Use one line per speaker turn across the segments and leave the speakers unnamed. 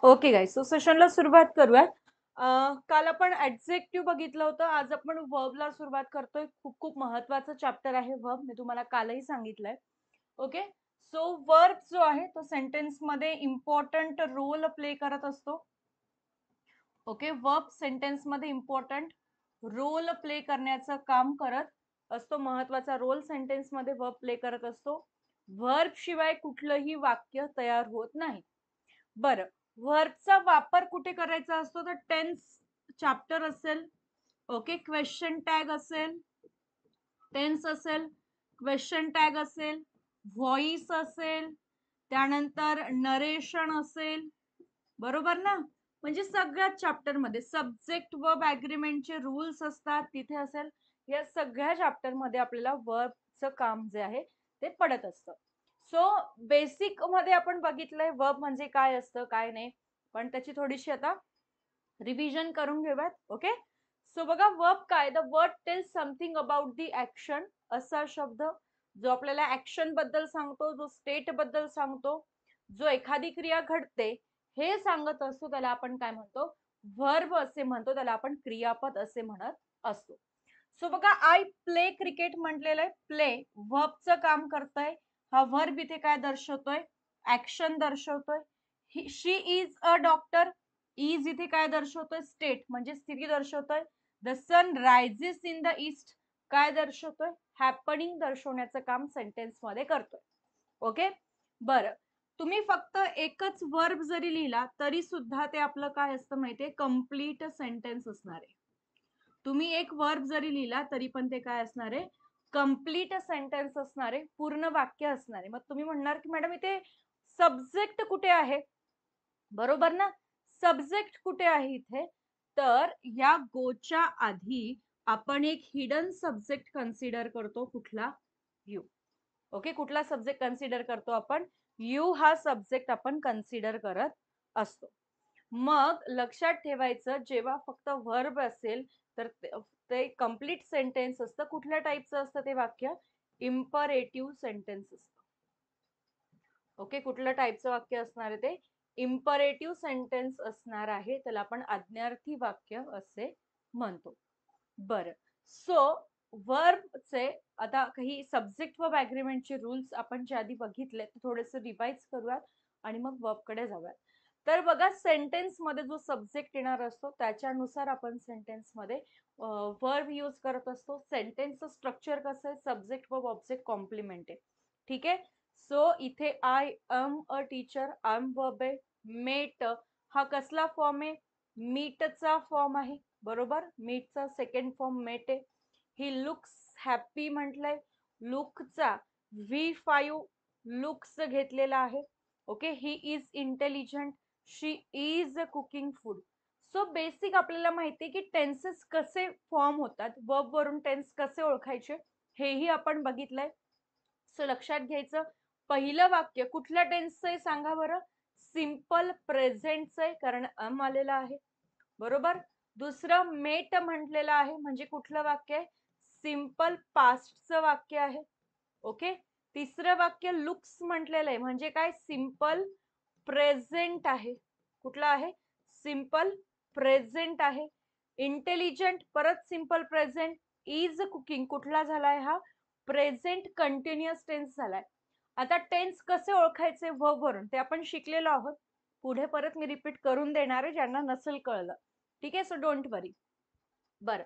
Okay guys, so सेशनला सुरुवात करूयात. काल आपण ॲडजेक्टिव्ह बघितलं होतं. आज आपण व्हर्बला सुरुवात करतोय. खूप खूप महत्त्वाचं चॅप्टर आहे व्हर्ब. मी तुम्हाला कालही सांगितलंय. ओके. सो वर्ब जो आहे तो सेंटेन्समध्ये इम्पॉर्टंट रोल प्ले करत असतो. ओके. वर्ब सेंटेन्समध्ये इम्पॉर्टंट रोल प्ले करण्याचं काम करत असतो. महत्त्वाचा रोल सेंटेन्समध्ये वर्ब प्ले करत असतो. वर्ब शिवाय कुठलंही वाक्य तयार होत नाही. बरं, व्हर्बचा वापर कुठे करायचा असतो तर टेन्स चॅप्टर असेल, ओके, क्वेश्चन टॅग असेल, टेन्स असेल, क्वेश्चन टॅग असेल, व्हॉइस असेल, त्यानंतर नरेशन असेल, बरोबर ना? म्हणजे सगळ्याच चॅप्टर मध्ये सब्जेक्ट वर्ब ॲग्रीमेंटचे रूल्स असतात तिथे असेल. या सगळ्या चॅप्टर मध्ये आपल्याला वर्बचं काम जे आहे ते पडत असतं. सो बेसिक मध्ये आपण बघितलंय वर्ब म्हणजे काय असतं काय नाही, पण त्याची थोडीशी आता रिव्हिजन करून घेऊयात. ओके. सो बघा, वर्ब काय, the word tells something about the action. असा शब्द जो आपल्याला ऍक्शन बद्दल सांगतो, जो स्टेट बद्दल सांगतो, जो एखादी क्रिया घडते हे सांगत असतो, त्याला आपण काय म्हणतो, वर्ब असे म्हणतो. त्याला आपण क्रियापद असे म्हणत असतो. सो बघा, आय प्ले क्रिकेट म्हटलेलं आहे. प्ले वर्बचं काम करतंय. हा वर्ब इथे काय दर्शवतोय, ऍक्शन दर्शवतोय. She is a doctor. Is इथे काय दर्शवतोय, स्टेट म्हणजे स्थिती दर्शवतोय. The sun rises in the east काय दर्शवतोय, हॅपनिंग दर्शवण्याचं काम सेंटेन्स मध्ये करतोय. ओके. बरं, तुम्ही फक्त एकच वर्ब जरी लिहिला तरी सुद्धा ते आपलं काय असतं माहितीये, कम्प्लीट सेंटेन्स असणार आहे. तुम्ही एक वर्ब जरी लिहिला तरी पण ते काय असणार आहे, कम्प्लीट सेंटेन्स असणार आहे, पूर्ण वाक्य असणार आहे. मग तुम्ही म्हणणार की मॅडम इथे सब्जेक्ट कुठे आहे, बरोबर ना? सब्जेक्ट कुठे आहे इथे, तर या गोच्या आधी आपण एक हिडन सब्जेक्ट कन्सिडर करतो. कुठला, यू. ओके. कुठला सब्जेक्ट कन्सिडर करतो आपण, यू हा सब्जेक्ट आपण कन्सिडर करत असतो. मग लक्षात ठेवायचं, जेव्हा फक्त वर्ब असेल तर ते कम्प्लीट सेंटेन्स असतं. कुठल्या टाईपचं असतं ते वाक्य, इम्परेटिव्ह सेंटेन्स असतं. ओके. कुठल्या टाईपचं वाक्य असणार आहे ते, इम्परेटिव्ह सेंटेन्स असणार आहे. त्याला आपण आज्ञार्थी वाक्य असे म्हणतो. बरं, सो वर्बचे आता काही सब्जेक्ट वर्ब ॲग्रीमेंटचे रूल्स आपण जे आधी बघितले ते थोडेसे रिवाइज करूयात आणि मग वर्बकडे जाऊयात. तर बघा, सेंटेन्स मध्ये जो सब्जेक्ट येणार असतो त्याच्यानुसार आपण सेंटेन्स मध्ये वर्ब यूज करत असतो. सेंटेन्सचं स्ट्रक्चर कसं आहे, सब्जेक्ट वर्ब ऑब्जेक्ट कॉम्प्लिमेंट आहे. ठीक आहे. सो इथे I am a teacher, I am verb आहे. मेट हा कसला फॉर्म आहे, मीटचा फॉर्म आहे, बरोबर. मीटचा सेकंड फॉर्म मेट आहे. ही लुक्स हॅपी म्हटलंय, लुकचा V5 लुक्स घेतलेला आहे. Okay. He is intelligent, she is cooking food. So basic आपल्याला माहिती आहे की टेन्सेस कसे फॉर्म होतात, वर्ब वरून टेन्स कसे ओळखायचे हेही आपण बघितलंय. सो लक्षात घ्यायचं, पहिलं वाक्य कुठल्या टेन्सचं आहे सांगा बरं, सिंपल प्रेझेंटचं आहे, कारण अम आलेला आहे, बरोबर. दुसरं मेट म्हटलेलं आहे, म्हणजे कुठलं वाक्य आहे, सिंपल पास्टचं वाक्य आहे. ओके. तिसरं वाक्य लुक्स म्हटलेलं आहे, म्हणजे काय, सिंपल प्रेझेंट आहे. कुठला आहे, सिंपल प्रेझेंट आहे. इंटेलिजंट परत सिंपल प्रेझेंट. इज कुकिंग कुठला झालाय, हा प्रेझेंट कंटिन्युअस टेन्स झालाय. आता टेन्स कसे ओळखायचे वर्ब वरून ते आपण शिकलेलो आहोत. पुढे परत मी रिपीट करून देणार आहे ज्यांना नसेल कळलं. ठीक आहे. So don't worry. बरं,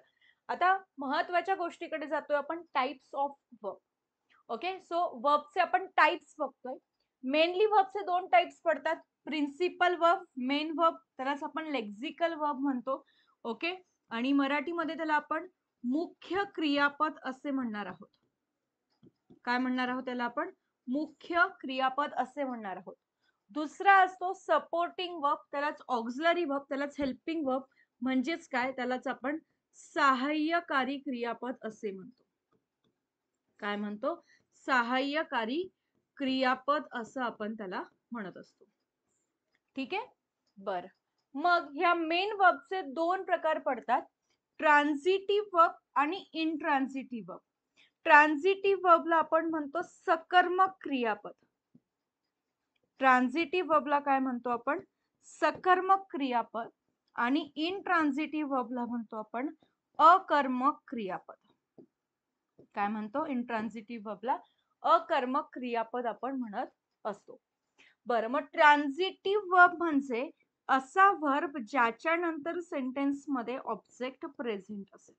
आता महत्वाच्या गोष्टीकडे जातोय आपण, types of verb. Okay. So वर्बचे आपण टाइप्स बघतोय. मेनली वर्बचे दोन टाइप्स पडतात, प्रिन्सिपल वर्ब, मेन वर्ब, त्यालाच आपण लेक्झिकल वर्ब म्हणतो. ओके. आणि मराठीमध्ये त्याला आपण मुख्य क्रियापद असे म्हणणार आहोत. काय म्हणणार आहोत त्याला आपण, मुख्य क्रियापद असे म्हणणार आहोत. दुसरा असतो सपोर्टिंग वर्ब, त्यालाच ऑक्झिलरी वर्ब, त्यालाच हेल्पिंग वर्ब, म्हणजेच काय, त्यालाच आपण सहाय्यकारी क्रियापद असे म्हणतो. काय म्हणतो, सहाय्यकारी क्रियापद असं आपण त्याला म्हणत असतो. ठीक आहे. बर, मग ह्या मेन वर्बचे दोन प्रकार पडतात, ट्रान्झिटिव्ह वर्ब आणि इनट्रान्झिटिव्ह वर्ब. ट्रान्झिटिव्ह वर्बला आपण म्हणतो सकर्मक क्रियापद. ट्रान्झिटिव्ह वर्बला काय म्हणतो आपण, सकर्मक क्रियापद आणि इंट्रान्झिटिव्ह वर्बला म्हणतो आपण अकर्मक क्रियापद. काय म्हणतो? इंट्रान्झिटिव्ह वर्बला अकर्मक क्रियापद आपण म्हणत असतो. बरं, मग ट्रान्झिटिव्ह वर्ब म्हणजे असा वर्ब ज्याच्या नंतर सेंटेन्स मध्ये ऑब्जेक्ट प्रेझेंट असेल.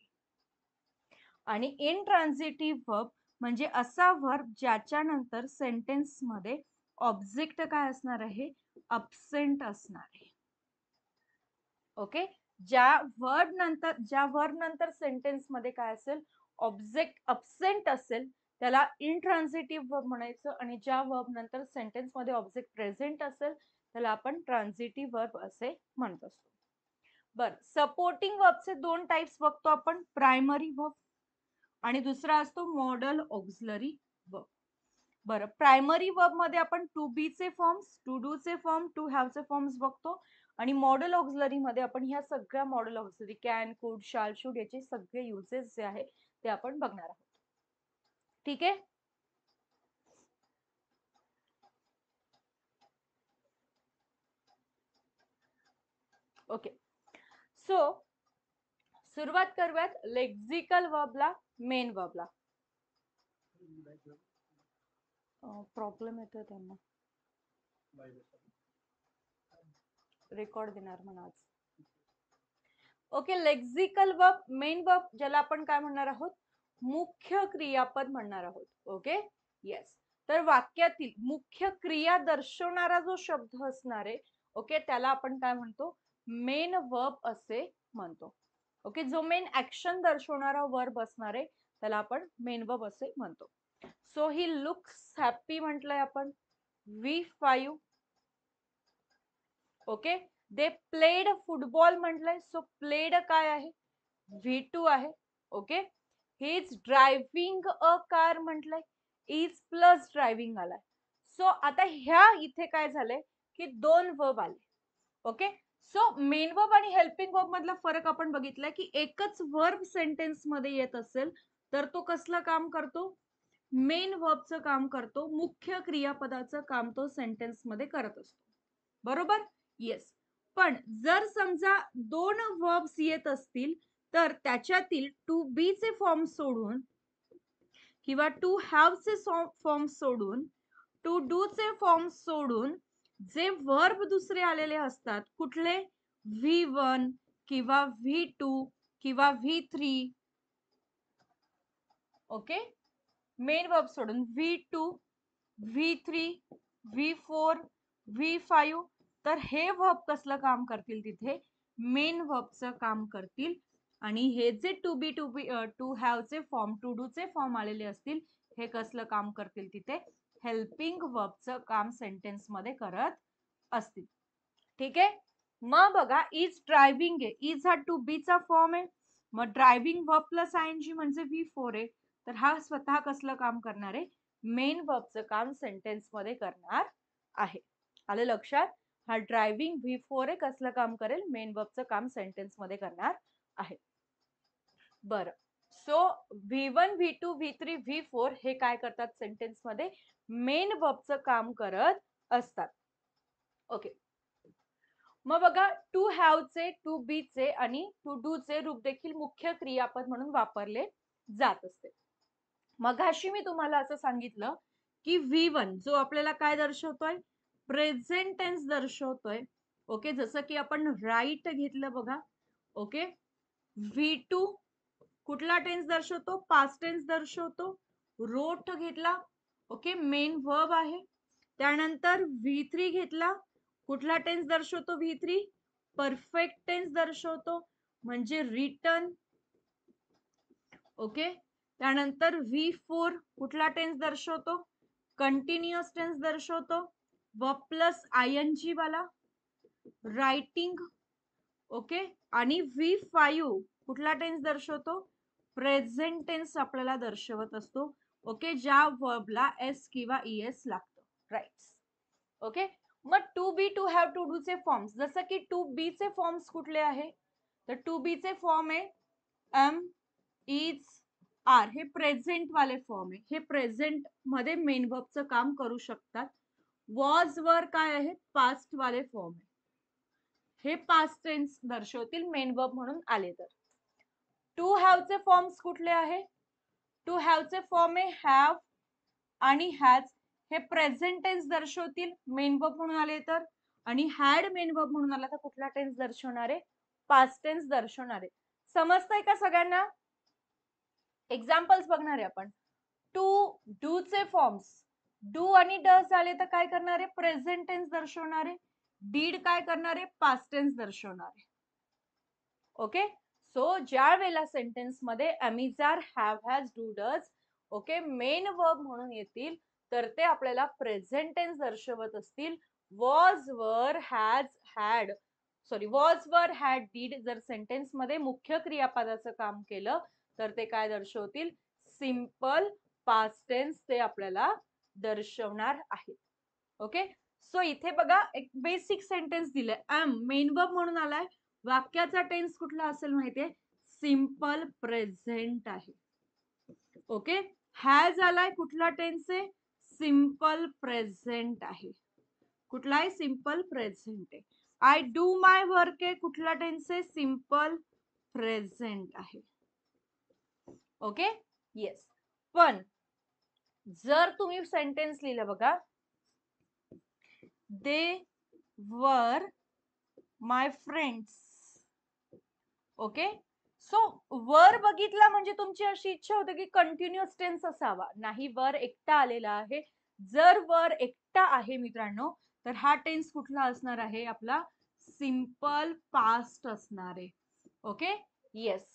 आणि इंट्रान्झिटिव्ह वर्ब म्हणजे असा वर्ब ज्याच्या नंतर सेंटेन्स मध्ये ऑब्जेक्ट काय असणार आहे? अब्सेंट असणार आहे. ओके, ज्या वर्ब नंतर सेंटेन्स मध्ये काय असेल? ऑब्जेक्ट अब्सेंट असेल त्याला इंट्रान्झिटिव्ह वर्ब म्हणायचं, आणि ज्या वर्ब नंतर सेंटेन्स मध्ये ऑब्जेक्ट प्रेझेंट असेल त्याला आपण ट्रान्झिटिव्ह वर्ब असे म्हणत असतो. बर, सपोर्टिंग वर्बचे दोन टाइप्स बघतो आपण, प्रायमरी वर्ब आणि दुसरा असतो मॉडल ऑक्झिलरी वर्ब. बरं, प्रायमरी वर्ब मध्ये आपण टू बी चे फॉर्म्स, टू डू चे फॉर्म, टू हॅव चे फॉर्म्स बघतो, आणि मॉडल ऑक्झिलरी मध्ये आपण ह्या सगळ्या मॉडल ऑक्झिलरी कॅन, कुड, शाल, शुड याचे सगळे युजेस जे आहे ते आपण बघणार आहोत. ठीक आहे. ओके, सो सुरुवात करूयात लेक्झिकल वर्बला, मेन वर्बला. प्रॉब्लेम येतोय त्यांना, रेकॉर्ड देणार म्हणा आज. ओके, लेक्झिकल वर्ब, मेन वर्ब ज्याला आपण काय म्हणणार आहोत? मुख्य क्रियापद म्हणणार आहोत. Okay, yes. तर वाक्यातील मुख्य क्रिया दर्शवणारा जो शब्द असणार आहे, ओके, त्याला आपण काय म्हणतो? मेन वर्ब असे म्हणतो. ओके, जो मेन ऍक्शन दर्शवणारा वर्ब असणार आहे त्याला आपण मेन वर्ब असे म्हणतो. सो ही लुक्स हॅपी म्हटलंय आपण, V5. Okay, they played football म्हटलंय, सो प्लेड काय आहे? V2 आहे. Okay, he is driving a car म्हटलंय, इज प्लस ड्रायव्हिंग आलाय. सो आता ह्या इथे काय झालंय की दोन वर्ब आले. ओके, सो मेन वर्ब आणि हेल्पिंग वर्ब मधला फरक आपण बघितलाय की एकच वर्ब सेंटेन्स मध्ये येत असेल तर तो कसलं काम करतो? मेन वर्बचं काम करतो, मुख्य क्रियापदाचं काम तो सेंटेन्स मध्ये करत असतो. बरोबर? येस. पण जर समजा दोन वर्ब्स येत असतील तर त्याच्यातील टू बी चे फॉर्म सोडून किंवा टू हॅव चे फॉर्म सोडून, टू डू चे फॉर्म सोडून जे वर्ब दुसरे आलेले असतात, कुठले? V1 किंवा V2 किंवा V3. ओके, मेन वर्ब सोडून V2, V3, V4, V5, तर हे वर्ब कसलं काम करतील? तिथे मेन वर्बचं काम करतील. आणि हे जे टू हॅव चे फॉर्म, टू डू चे फॉर्म आलेले असतील हे कसलं काम करतील? तिथे हेल्पिंग वर्बचं काम सेंटेन्स मध्ये करत असतील. ठीक आहे. मग बघा, इज ड्रायव्हिंग आहे, इज हा टू बी चा फॉर्म आहे, मग ड्रायव्हिंग वर्ब प्लस आयएनजी म्हणजे V4 आहे, तर हा स्वतः कसलं काम करणार आहे? मेन वर्बचं काम सेंटेन्स मध्ये करणार आहे. आलं लक्षात? हा ड्रायव्हिंग V4 आहे, कसलं काम करेल? मेन वर्बचं काम सेंटेन्स मध्ये करणार आहे. बरं, so V1, V2, V3, V4 हे काय करतात सेंटेन्स मध्ये? मेन वर्बचं काम करत असतात. ओके, मग बघा, टू हॅव चे, टू बी चे आणि टू डू चे रूप देखील मुख्य क्रियापद म्हणून वापरले जात असते. मगाशी मी तुम्हाला असं सांगितलं की V1 जो आपल्याला काय दर्शवतोय? प्रेझेंट टेन्स दर्शवतोय. ओके, जसं की आपण राईट घेतलं बघा. ओके, V2 कुठला टेन्स दर्शवतो? पास्ट टेन्स दर्शवतो. रोट घेतला, ओके, मेन वर्ब आहे. त्यानंतर V3 घेतला, कुठला टेन्स दर्शवतो? V3 परफेक्ट टेन्स दर्शवतो, म्हणजे रिटर्न. ओके, त्यानंतर V4 कुठला टेन्स दर्शवतो? कंटिन्युअस टेन्स दर्शवतो, वर्ब प्लस आयएनजी वाला, रायटिंग. ओके, आणि V5 कुठला टेन्स दर्शवतो? प्रेझेंट टेन्स आपल्याला दर्शवत असतो. ओके, ज्या वर्बला एस किंवा ईएस लागतो. राईट. ओके, मग to be, to have, to do चे फॉर्म्स, जसं की टू बी चे फॉर्म्स कुठले आहे? तर टू बी चे फॉर्म आहे एम, इज, आर, हे प्रेझेंट वाले फॉर्म आहे. हे प्रेझेंट मध्ये मेन वर्बचं काम करू शकतात. वॉज, वर काय आहे? पास्ट वाले फॉर्म आहे. हे पास्ट टेन्स दर्शवतील मेन वर्ब म्हणून आले तर. टू हॅवचे फॉर्म्स कुठले आहे? टू हॅवचे फॉर्म आहे हॅव आणि हॅज. हे प्रेझेंट टेन्स दर्शवतील मेन वर्ब म्हणून आले तर. आणि हॅड मेन वर्ब म्हणून आला तर कुठला टेन्स दर्शवणार आहे? पास्ट टेन्स दर्शवणार आहे. समजतंय का सगळ्यांना? एक्झाम्पल्स बघणार आहे आपण. टू डू चे फॉर्म्स डू आणि डज आले तर काय करणार आहे? प्रेझेंट टेन्स दर्शवणार आहे. डीड काय करणार आहे? पास्ट टेन्स दर्शवणार आहे. ओके, सो ज्या वेळेला सेंटेन्स मध्ये am is are, have, has, do, does okay main verb म्हणून येतील तर ते आपल्याला प्रेझेंट टेन्स दर्शवत असतील. वॉज, वर, हॅज, हॅड वॉज, वर, हॅड, डीड जर सेंटेन्स मध्ये मुख्य क्रियापदाचं काम केलं तर ते काय दर्शवतील? सिंपल पास्ट टेन्स ते आपल्याला दर्शवणार आहे. ओके, सो इथे बघा एक बेसिक सेंटेन्स दिलंय. एम मेन वर्ब म्हणून आलाय. वाक्याचा टेन्स कुठला असेल माहितीये? सिंपल प्रेझेंट आहे. ओके, हॅज आलाय, कुठला टेन्स आहे? सिंपल प्रेझेंट आहे. कुठला आहे? सिंपल प्रेझेंट आहे. आय डू माय वर्क आहे, कुठला टेन्स आहे? सिंपल प्रेझेंट आहे. Okay, yes. पण जर तुम्ही सेंटेन्स लिहिलं बघा, दे वर माय फ्रेंड्स. ओके, सो वर बघितला म्हणजे तुमची अशी इच्छा होते की कंटिन्युअस टेन्स असावा. नाही, वर एकटा आलेला आहे. जर वर एकटा आहे मित्रांनो तर हा टेन्स कुठला असणार आहे? आपला सिंपल पास्ट असणार आहे. Okay, yes.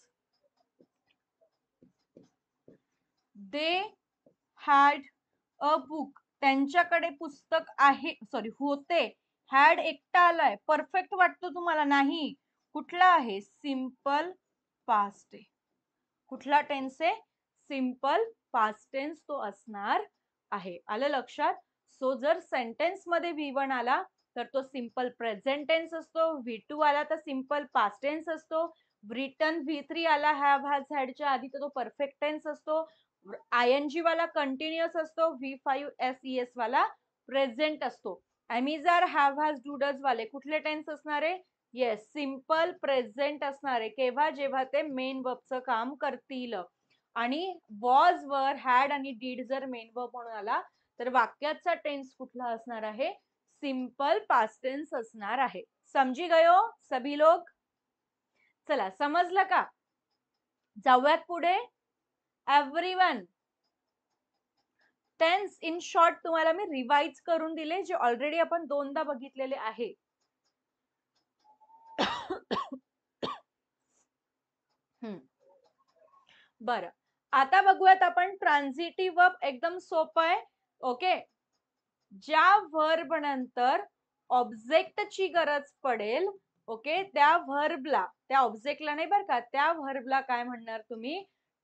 They had a book, त्यांच्याकडे पुस्तक आहे, होते. हॅड एकटा आलाय, परफेक्ट वाटतो तुम्हाला? नाही, कुठला आहे? सिंपल पास्ट आहे. कुठला टेन्स आहे? सिंपल पास्ट टेन्स तो असणार आहे. आलं लक्षात? सो जर सेंटेन्स मध्ये V1 आला तर तो सिंपल प्रेझेंट टेन्स असतो. V2 आला तर सिंपल पास्ट टेन्स असतो. रिटर्न V3 आला हॅव, हॅज, हॅडच्या आधी तर तो परफेक्ट टेन्स असतो. ING वाला कंटिन्युअस असतो. V5 SES वाला प्रेझेंट असतो. अमिजार, हॅव, हॅज, डू, डज वाले कुठले टेन्स असणार आहे? येस, सिंपल प्रेझेंट असणार आहे. केव्हा? जेव्हा ते मेन वर्बचं काम करतील. आणि वॉज, वर, हॅड आणि डीड जर मेन वर्ब म्हणून आला तर वाक्याचा टेन्स कुठला असणार आहे? सिंपल पास्ट टेन्स असणार आहे. समजी गयो सभी लोग? चला, समजलं का? जाऊयात पुढे. एव्हरीवन, टेन्स इन शॉर्ट तुम्हाला मी रिवाइज करून दिले जे ऑलरेडी आपण दोनदा बघितलेले आहे. बरं, आता बघूयात आपण ट्रान्झिटिव्ह वर्ब. एकदम सोपं आहे. ओके, ज्या व्हर्ब नंतर ऑब्जेक्टची गरज पडेल ओके त्या व्हर्बला, त्या ऑब्जेक्टला नाही बरं का, त्या व्हर्बला काय म्हणणार तुम्ही?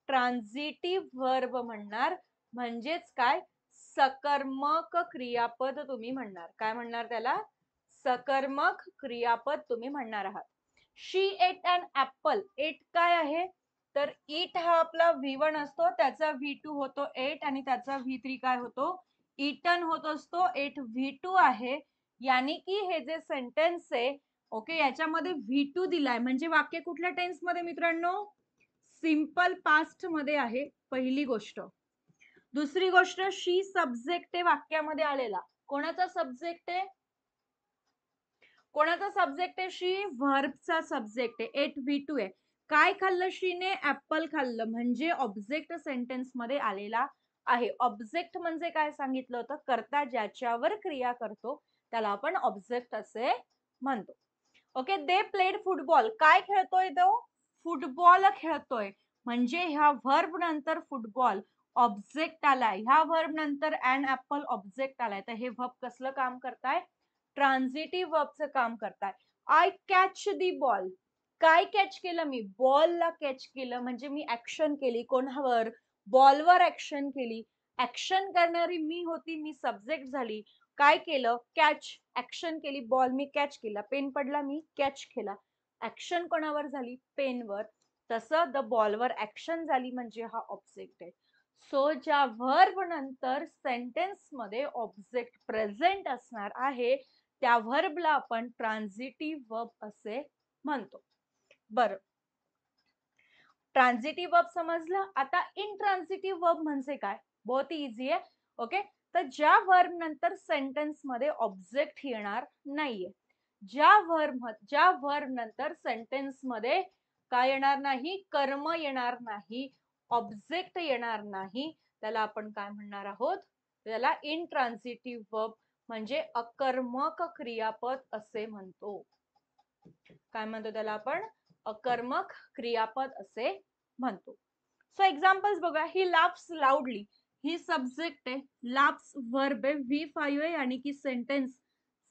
ट्रान्झिटिव्ह व्हर्ब म्हणणार. म्हणजेच काय? सकर्मक क्रियापद तुम्ही म्हणणार. काय म्हणणार त्याला? सकर्मक क्रियापद तुम्ही म्हणणार आहात. शी एट अन ऍपल. एट काय आहे? तर इट हा आपला V1 असतो, त्याचा V2 होतो एट आणि त्याचा V3 काय होतो? इटन होत असतो. एट V2 आहे. यानी की हे जे सेंटेन्स आहे ओके याच्यामध्ये V2 दिलाय म्हणजे वाक्य कुठल्या टेन्स मध्ये मित्रांनो? सिंपल पास्ट मध्ये आहे. पहिली गोष्ट. दुसरी गोष्ट, शी सब्जेक्ट आहे वाक्यामध्ये आलेला. कोणाचा सब्जेक्ट आहे? कोणाचा सब्जेक्ट आहे? शी व्हर्बचा सब्जेक्ट आहे. एट V2 आहे. काय खाल्लं शीने? ऍपल खाल्लं म्हणजे ऑब्जेक्ट सेंटेन्स मध्ये आलेला आहे. ऑब्जेक्ट म्हणजे काय सांगितलं होतं? कर्ता ज्याच्यावर क्रिया करतो त्याला आपण ऑब्जेक्ट असे म्हणतो. Okay, they played football. काय खेळतोय तो? फुटबॉल खेळतोय. म्हणजे ह्या व्हर्ब नंतर फुटबॉल ऑब्जेक्ट आलाय. ह्या व्हर्ब नंतर अन ऍपल ऑब्जेक्ट आलाय. तर हे व्हर्ब कसलं काम करताय? ट्रान्झिटिव्ह वर्बचं काम करताय. I catch the ball. काय कॅच केलं मी? बॉलला कॅच केलं म्हणजे मी ऍक्शन केली. कोणावर? बॉलवर ऍक्शन केली. ऍक्शन करणारी मी होती, मी सब्जेक्ट झाली. काय केलं? कॅच, ऍक्शन केली. बॉल मी कॅच केला. पेन पडला, मी कॅच केला. ऍक्शन कोणावर झाली? पेनवर. तसं द बॉलवर ऍक्शन झाली म्हणजे हा ऑब्जेक्ट आहे. सो ज्या व्हर्ब नंतर सेंटेन्स मध्ये ऑब्जेक्ट प्रेझेंट असणार आहे त्या व्हर्बला आपण ट्रान्झिटिव्ह वर्ब असे म्हणतो. बरं, ट्रान्झिटिव्ह वर्ब समजलं. आता इंट्रान्झिटिव्ह वर्ब म्हणजे काय? बहुत इझी आहे. ओके, तर ज्या वर्ब नंतर सेंटेन्स मध्ये ऑब्जेक्ट येणार नाहीये, ज्या वर्ब नंतर सेंटेन्स मध्ये काय येणार नाही, कर्म येणार नाही, ऑब्जेक्ट येणार नाही, त्याला आपण काय म्हणणार आहोत? त्याला इंट्रान्झिटिव्ह वर्ब म्हणजे अकर्मक क्रियापद असे म्हणतो. काय म्हणतो त्याला आपण? अकर्मक क्रियापद असे म्हणतो. सो एक्झाम्पल्स बघा. ही लाफ्स लाऊडली, ही सब्जेक्ट आहे, लाफ्स वर्ब आहे, V5 आहे आणि की सेंटेन्स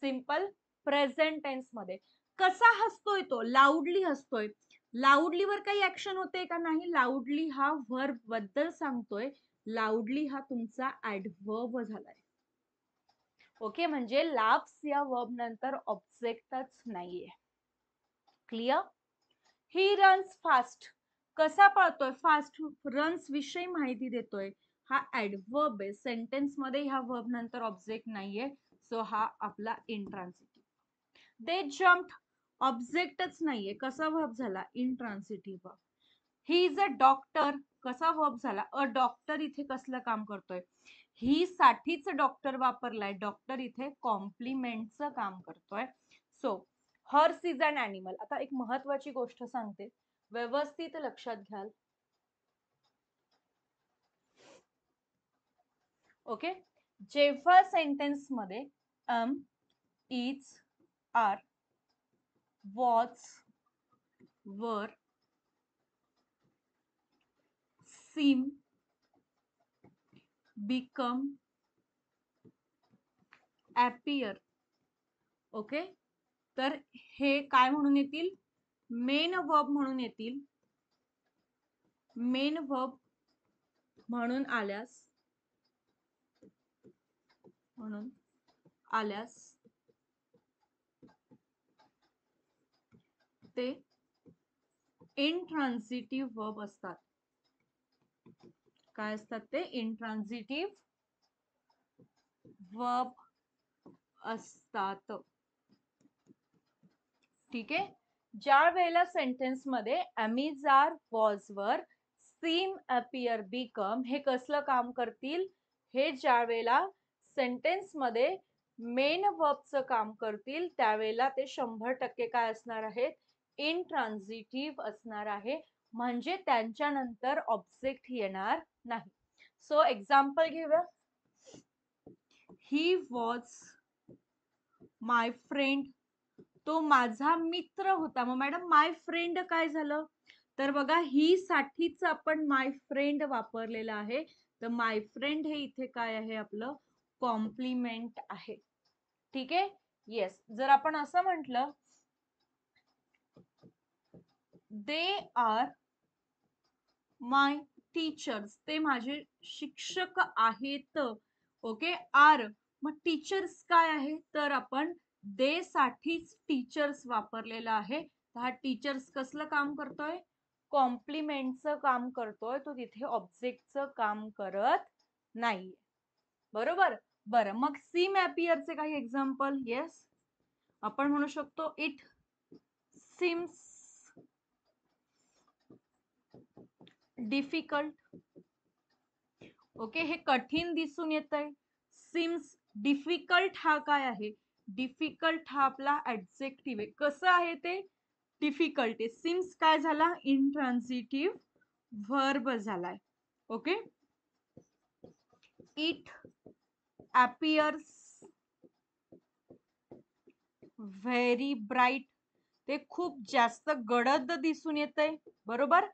सिंपल प्रेझेंट टेन्स मध्ये. कसा हसतोय तो? लाऊडली हसतोय. लाऊडली वर काही ऍक्शन होते का? नाही. लाऊडली हा वर्ब बद्दल सांगतोय. लाऊडली हा तुमचा ऍडव्हर्ब झालाय. ओके, म्हणजे लाफ्स या वर्ब नंतर ऑब्जेक्टच नाहीये. क्लिअर? ही रन्स फास्ट, कसा पळतोय? फास्ट. रन्स विषयी माहिती देतोय. हा ऍडव्हर्ब आहे. सेंटेन्स मध्ये ह्या वर्ब नंतर ऑब्जेक्ट नाहीये, सो हा आपला इंट्रान्झिटिव्ह. दे जम्प्ड, ऑब्जेक्टच नाहीये, कसा वर्ब झाला? इंट्रान्झिटिव्ह. ही इज अ डॉक्टर, कसा वर्ब झाला? A doctor. इथे कसलं काम करतोय? ही साठीच डॉक्टर वापरलाय. डॉक्टर इथे कॉम्प्लिमेंटचं काम करतोय. So horse is an animal. आता एक महत्वाची गोष्ट सांगते, व्यवस्थित लक्षात घ्याल. ओके, जेव्हा सेंटेन्स मध्ये is, R, was, were, seem, become, appear, okay, तर हे काय म्हणून येतील? मेन वर्ब म्हणून येतील. मेन वर्ब म्हणून आल्यास ते इंट्रान्झिटिव्ह वर्ब असतात. काय असतात ते? इंट्रान्झिटिव्ह वर्ब असतात. ठीक आहे. ज्या वेळेला सेंटेन्स मध्ये एमिज, R, was, were, SIM, appear, become हे कसलं काम करतील? हे ज्या वेळेला सेंटेन्स मध्ये मेन वर्बचं काम करतील, त्यावेळेला ते 100% काय असणार आहेत? इंट्रान्झिटिव्ह असणार आहे. म्हणजे त्यांच्या नंतर ऑब्जेक्ट येणार नाही. सो एक्झाम्पल घेऊया. ही वॉज माय फ्रेंड, तो माझा मित्र होता. मग मॅडम माय फ्रेंड काय झालं? तर बघा, ही साठीच आपण माय फ्रेंड वापरलेलं आहे. तर माय फ्रेंड हे इथे काय आहे? आपलं कॉम्प्लिमेंट आहे. ठीक आहे. येस, जर आपण असं म्हटलं, दे आर माय टीचर्स, ते माझे शिक्षक आहेत. ओके, आर, मग टीचर्स काय आहे? तर आपण दे साठीच टीचर्स वापरलेला आहे. हा टीचर्स कसलं काम करतोय? कॉम्प्लिमेंटचं काम करतोय. तो तिथे ऑब्जेक्टचं काम करत नाही. बरोबर. बरं, मग सीम ॲपियरचे काही एक्झाम्पल. येस, आपण म्हणू शकतो इट सीम्स डिफिकल्ट. ओके, हे कठीण दिसून येत आहे. सीम्स डिफिकल्ट हा काय आहे? डिफिकल्ट हा आपला ऍडजेक्टिव्ह आहे. कसं आहे ते? डिफिकल्ट आहे. सीम्स काय झाला? इंट्रान्झिटिव्ह व्हर्ब झालाय. Okay, it appears very bright, ते खूप जास्त गडद दिसून येत आहे. बरोबर.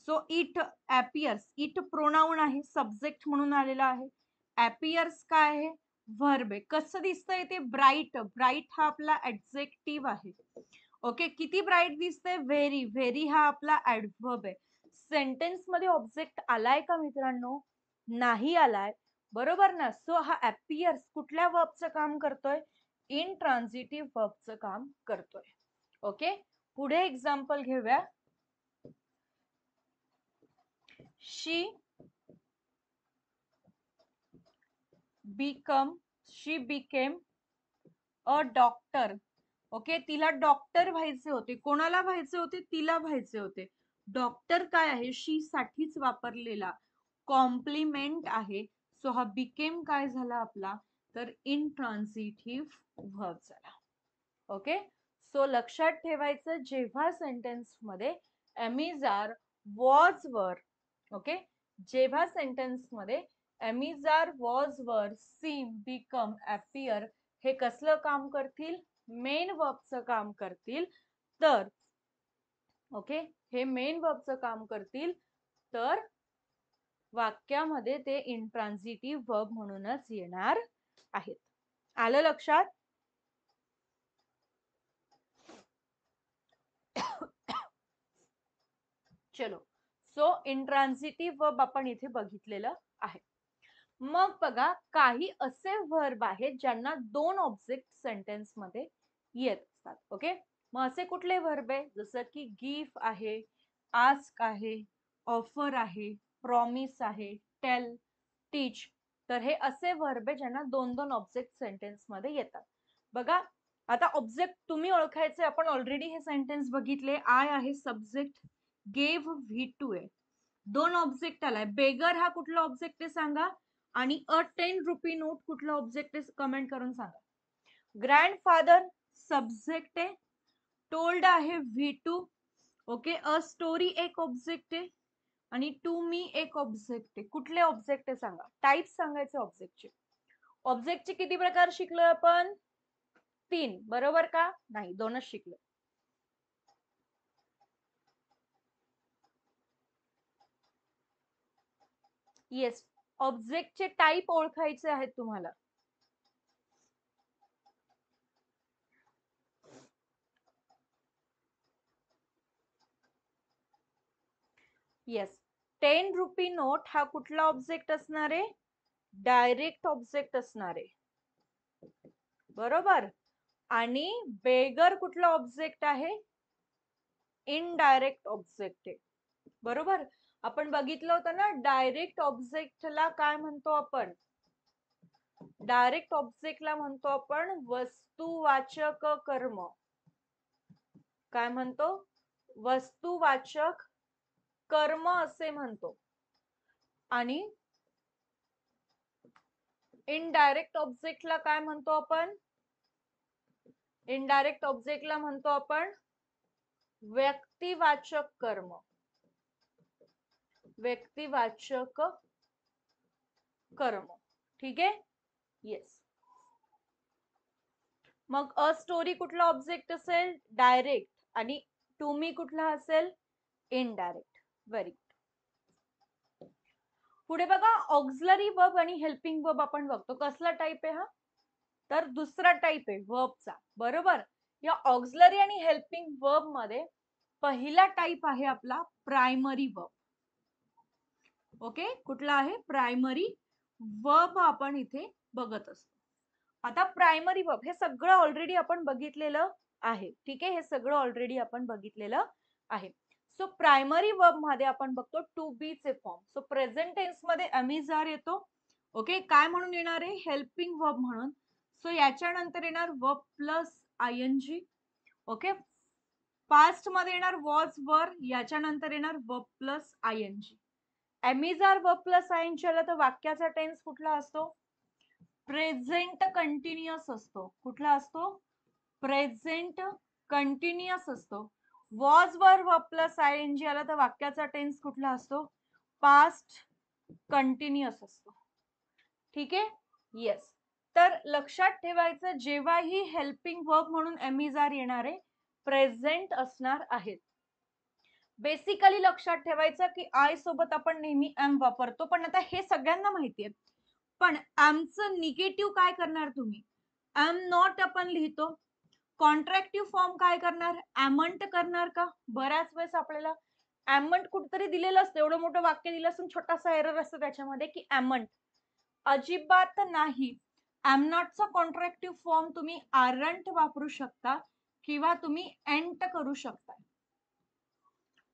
So it appears, it pronoun आहे, सब्जेक्ट म्हणून आलेला आहे. ॲपियर्स काय आहे? व्हर्ब आहे. कसं दिसतंय ते? ब्राईट. ब्राईट हा आपला ऍडजेक्टिव्ह आहे. ओके, किती ब्राईट दिसतंय? व्हेरी. व्हेरी हा आपला ऍडव्हर्ब आहे. सेंटेन्स मध्ये ऑब्जेक्ट आलाय का मित्रांनो? नाही आलाय. बरोबर ना. सो हा ॲपियर्स कुठल्या वर्बचं काम करतोय? इंट्रान्झिटिव्ह वर्बचं काम करतोय. ओके, पुढे एक्झाम्पल घेऊया. शी बिकेम अ डॉक्टर. ओके, तिला डॉक्टर व्हायचे होते. कोणाला व्हायचे होते? तिला व्हायचे होते. डॉक्टर काय आहे? शी साठीच वापरलेला कॉम्प्लिमेंट आहे. सो हा बिकेम काय झाला आपला? तर इंट्रान्झिटिव्ह व्हर्ब झाला. ओके, सो लक्षात ठेवायचं जेव्हा सेंटेन्स मध्ये एमिजार वॉज वर, ओके, जेव्हा सेंटेन्स मध्ये am is are was were seem become appear हे कसलं काम करतील? मेन वर्बचं काम करतील. तर ओके, हे मेन वर्बचं काम करतील तर वाक्यामध्ये ते इंट्रान्झिटिव्ह वर्ब म्हणूनच येणार आहेत. आलं लक्षात? चलो, सो इंट्रान्झिटिव्ह वर्ब आपण इथे बघितलेलं आहे. मग बघा, काही असे वर्ब आहेत ज्यांना दोन ऑब्जेक्ट सेंटेन्स मध्ये येत असतात. ओके, मग असे कुठले वर्ब आहे? जसं की गिव्ह आहे, आस्क आहे, ऑफर आहे, प्रॉमिस आहे, टेल, टीच. तर हे असे वर्ब आहे ज्यांना दोन दोन ऑब्जेक्ट सेंटेन्स मध्ये येतात. बघा, आता ऑब्जेक्ट तुम्ही ओळखायचे. आपण ऑलरेडी हे सेंटेन्स बघितले. आय आहे सब्जेक्ट, गेव्ह V2 आहे, दोन ऑब्जेक्ट आलाय. बेगर हा कुठला ऑब्जेक्ट आहे सांगा, आणि अ 10 रुपी नोट कुठला ऑब्जेक्ट आहे कमेंट करून सांगा. ग्रँडफादर सब्जेक्ट आहे, टोल्ड आहे V2. ओके, अ स्टोरी एक ऑब्जेक्ट आहे आणि टू मी एक ऑब्जेक्ट आहे. कुठले ऑब्जेक्ट आहे सांगा, टाइप सांगायचे ऑब्जेक्टचे. ऑब्जेक्टचे किती प्रकार शिकलोय आपण? 3, बरोबर का? नाही, 2च शिकलो. येस, ऑब्जेक्टचे टाइप ओळखायचे आहेत तुम्हाला. येस, 10 रुपी नोट हा कुठला ऑब्जेक्ट असणार आहे? डायरेक्ट ऑब्जेक्ट असणार आहे, बरोबर. आणि बेगर कुठला ऑब्जेक्ट आहे? इनडायरेक्ट ऑब्जेक्ट आहे, बरोबर. आपण बघितलं होतं ना, डायरेक्ट ऑब्जेक्टला काय म्हणतो आपण? डायरेक्ट ऑब्जेक्टला म्हणतो आपण वस्तुवाचक कर्म. काय म्हणतो? वस्तुवाचक कर्म असे म्हणतो. आणि इनडायरेक्ट ऑब्जेक्टला काय म्हणतो आपण? इनडायरेक्ट ऑब्जेक्टला म्हणतो आपण व्यक्तिवाचक कर्म. व्यक्तिवाचक कर्म, ठीक आहे. येस, मग अ स्टोरी कुठला ऑब्जेक्ट असेल? डायरेक्ट. आणि टू मी कुठला असेल? इनडायरेक्ट. Very good. पुढे बघा, ऑक्झिलरी वर्ब आणि हेल्पिंग वर्ब आपण बघतो. कसला टाइप आहे हा? तर दुसरा टाइप आहे वर्बचा, बरोबर. या ऑक्झिलरी आणि हेल्पिंग वर्ब मध्ये पहिला टाइप आहे आपला प्रायमरी वर्ब. ओके, कुठला आहे? प्रायमरी वर्ब आपण इथे बघत असतो. आता प्रायमरी वर्ब हे सगळं ऑलरेडी आपण बघितलेलं आहे, ठीक आहे. हे सगळं ऑलरेडी आपण बघितलेलं आहे. सो प्रायमरी वर्ब मध्ये आपण बघतो टू बी चे फॉर्म. सो प्रेझेंट टेन्स मध्ये अमिजार येतो. ओके, काय म्हणून येणार आहे? हेल्पिंग वर्ब म्हणून. सो याच्यानंतर येणार verb plus ING. Okay, past मध्ये येणार वॉज वर, याच्यानंतर येणार verb plus ING. Am is are verb plus ING आला तर वाक्याचा टेन्स कुठला असतो? प्रेझेंट कंटिन्युअस असतो. कुठला असतो? प्रेझेंट कंटिन्युअस असतो. Was were verb plus ING आला तर वाक्याचा टेन्स कुठला असतो? पास्ट कंटिन्युअस असतो, ठीक आहे. येस, तर लक्षात ठेवायचं जेव्हाही हेल्पिंग वर्ब म्हणून एमिजार येणारे प्रेझेंट असणार आहेत. बेसिकली लक्षात ठेवायचं की आय सोबत आपण नेहमी एम वापरतो, पण आता हे सगळ्यांना माहिती आहे. पण एमचं निगेटिव्ह काय करणार तुम्ही? एम नॉट आपण लिहितो. कॉन्ट्रॅक्टिव्ह फॉर्म काय करणार? एमंट करणार का? बऱ्याच वेळेस आपल्याला एमंट कुठेतरी दिलेलं असतं, एवढं मोठं वाक्य दिलं असून छोटासा एरर असतो त्याच्यामध्ये की एमंट. अजिबात नाही. एम नॉटचा कॉन्ट्रॅक्टिव्ह फॉर्म तुम्ही आरंट वापरू शकता किंवा तुम्ही एंट करू शकता.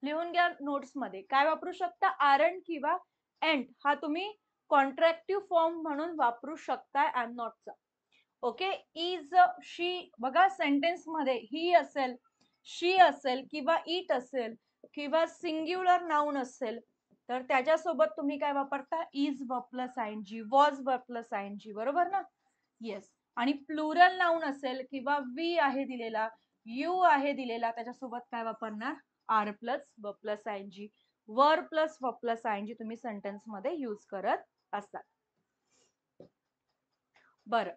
लिहून घ्या नोट्स मध्ये. काय वापरू शकता? आरंट किंवा एंट हा तुम्ही कॉन्ट्रॅक्टिव्ह फॉर्म म्हणून वापरू शकता एम नॉटचा. ओके. इज शी बघा सेंटेन्स मध्ये ही असेल, शी असेल किंवा इट असेल किंवा सिंग्युलर नाउन असेल तर त्याच्यासोबत तुम्ही काय वापरता? Is verb plus आयएनजी, was verb plus आयएनजी, बरोबर ना? येस. आणि प्लुरल नाउन असेल किंवा वी आहे दिलेला, यू आहे दिलेला, त्याच्यासोबत काय वापरणार? Are plus verb plus ING, were plus verb plus आयएनजी तुम्ही सेंटेन्स मध्ये यूज करत असतात. बरं,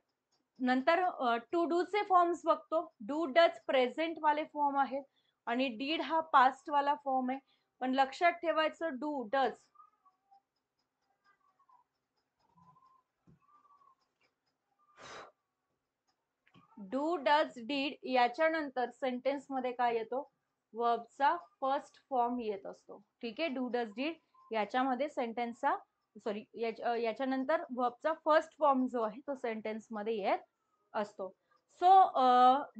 नंतर टू डू चे फॉर्म्स बघतो. डू डज प्रेझेंट वाले फॉर्म आहेत आणि डीड हा पास्ट वाला फॉर्म आहे. पण लक्षात ठेवायचं do does do does did याच्यानंतर सेंटेन्स मध्ये काय येतो? वर्बचा फर्स्ट फॉर्म येत असतो. ठीक आहे. डू डज डीड याच्यामध्ये सेंटेन्सचा सॉरी याच्यानंतर वर्बचा फर्स्ट फॉर्म जो आहे तो सेंटेन्स मध्ये येत असतो. सो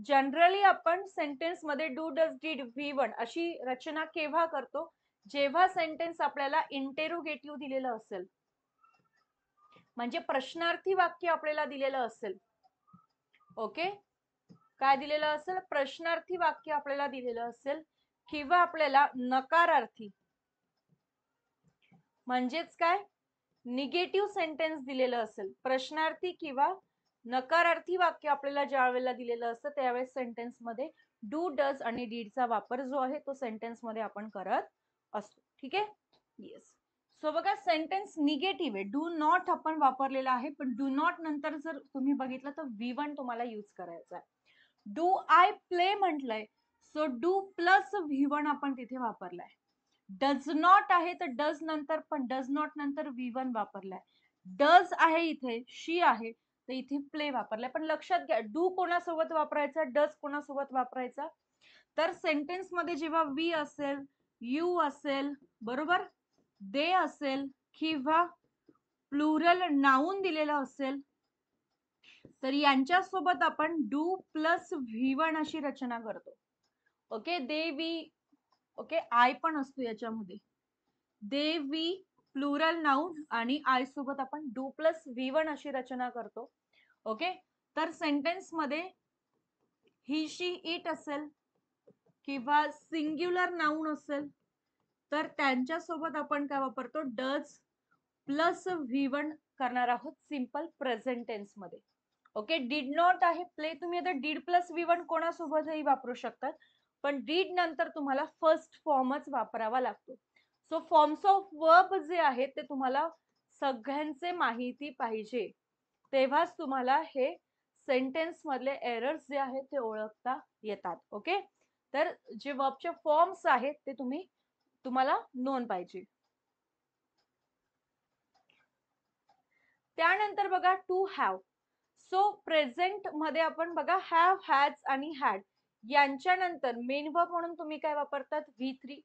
जनरली आपण सेंटेन्स मध्ये डू डज डीड V1 अशी रचना केव्हा करतो? जेव्हा सेंटेन्स आपल्याला इंटेरोगेटिव्ह दिलेलं असेल, म्हणजे प्रश्नार्थी वाक्य आपल्याला दिलेलं असेल. ओके. काय दिलेलं असेल? प्रश्नार्थी वाक्य आपल्याला दिलेलं असेल किंवा आपल्याला नकारार्थी म्हणजेच काय? निगेटिव्ह सेंटेन्स दिलेलं असेल. प्रश्नार्थी किंवा नकारार्थी वाक्य आपल्याला ज्या वेळेला दिलेलं असतं त्यावेळेस सेंटेन्स मध्ये डू डज आणि डीडचा वापर जो आहे तो सेंटेन्स मध्ये आपण करत असतो. ठीक आहे. येस. सो बघा सेंटेन्स निगेटिव्ह आहे. डू नॉट आपण वापरलेला आहे, पण डू नॉट नंतर जर तुम्ही बघितलं तर V1 तुम्हाला यूज करायचा आहे. डू आय प्ले म्हटलंय, सो डू प्लस V1 आपण तिथे वापरलाय. डज नॉट आहे तर डज नंतर पण डज नॉट नंतर V1 वापरलाय. डज आहे इथे, शी आहे तर इथे प्ले वापरलाय. पण लक्षात घ्या डू कोणासोबत वापरायचा, डज कोणासोबत वापरायचा? तर सेंटेन्स मध्ये जेव्हा वी असेल, यू असेल, बरोबर, दे असेल किंवा प्लुरल नाउन दिलेला असेल तर यांच्यासोबत आपण डू प्लस V1 अशी रचना करतो. Okay. They we, okay, I पण असतो याच्यामध्ये. दे वी प्लुरल नाउन आणि आय सोबत आपण डू प्लस V1 अशी रचना करतो. ओके. तर सेंटेन्स मध्ये ही शी इट असेल किंवा सिंग्युलर नाउन असेल तर त्यांच्यासोबत आपण काय वापरतो? डज प्लस V1 करणार आहोत सिंपल प्रेझेंट टेन्स मध्ये. ओके. डीड नॉट आहे प्ले, तुम्ही आता डीड प्लस V1 कोणासोबतही वापरू शकतात, पण डीड नंतर तुम्हाला फर्स्ट फॉर्मच वापरावा लागतो. सो फॉर्म्स ऑफ वर्ब जे आहेत ते तुम्हाला सगळ्यांचे माहिती पाहिजे, तेव्हाच तुम्हाला हे सेंटेन्स मधले एरर्स जे आहेत ते ओळखता येतात. ओके. तर जे वर्बचे फॉर्म्स आहेत ते तुम्हाला नोंद पाहिजे. त्यानंतर बघा टू हॅव. सो प्रेझेंट मध्ये आपण बघा हॅव, हॅज आणि हॅड यांच्यानंतर मेन वर्ब म्हणून तुम्ही काय वापरतात? V3.